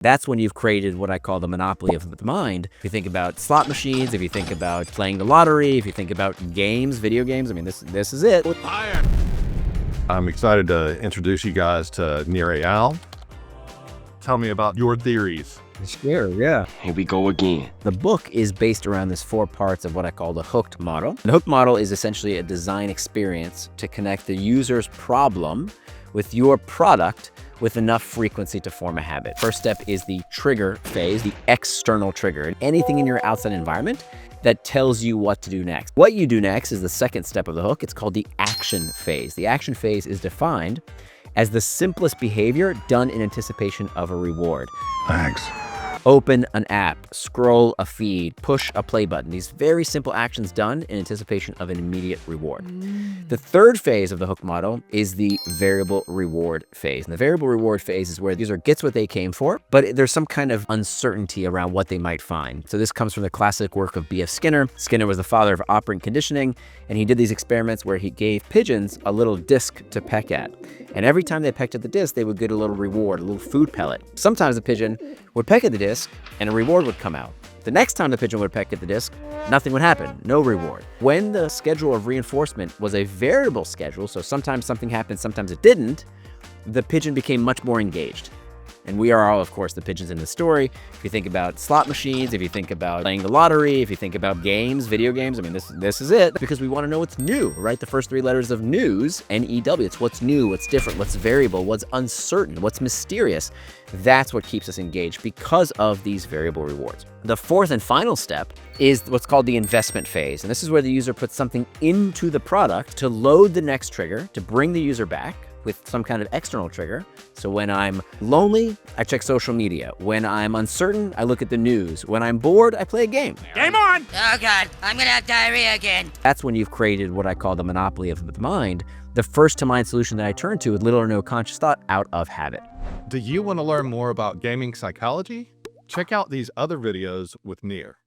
That's when you've created what I call the monopoly of the mind. If you think about slot machines, if you think about playing the lottery, if you think about games, video games, I mean, this is it. I'm excited to introduce you guys to Nir Eyal. Tell me about your theories. Sure, yeah. Here we go again. The book is based around this 4 parts of what I call the hooked model. The hooked model is essentially a design experience to connect the user's problem with your product with enough frequency to form a habit. First step is the trigger phase, the external trigger. Anything in your outside environment that tells you what to do next. What you do next is the second step of the hook. It's called the action phase. The action phase is defined as the simplest behavior done in anticipation of a reward. Thanks. Open an app, scroll a feed, push a play button. These very simple actions done in anticipation of an immediate reward. The third phase of the hook model is the variable reward phase. And the variable reward phase is where the user gets what they came for, but there's some kind of uncertainty around what they might find. So this comes from the classic work of B.F. Skinner. Skinner was the father of operant conditioning, and he did these experiments where he gave pigeons a little disc to peck at. And every time they pecked at the disc, they would get a little reward, a little food pellet. Sometimes the pigeon would peck at the disc and a reward would come out. The next time the pigeon would peck at the disc, nothing would happen, no reward. When the schedule of reinforcement was a variable schedule, so sometimes something happened, sometimes it didn't, the pigeon became much more engaged. And we are all, of course, the pigeons in the story. If you think about slot machines, if you think about playing the lottery, if you think about games, video games, I mean, this is it. Because we want to know what's new, right? The first 3 letters of news, N-E-W, it's what's new, what's different, what's variable, what's uncertain, what's mysterious. That's what keeps us engaged because of these variable rewards. The fourth and final step is what's called the investment phase. And this is where the user puts something into the product to load the next trigger, to bring the user back with some kind of external trigger. So when I'm lonely, I check social media. When I'm uncertain, I look at the news. When I'm bored, I play a game. Game on! Oh God, I'm gonna have diarrhea again. That's when you've created what I call the monopoly of the mind, the first to mind solution that I turn to with little or no conscious thought out of habit. Do you want to learn more about gaming psychology? Check out these other videos with Nir.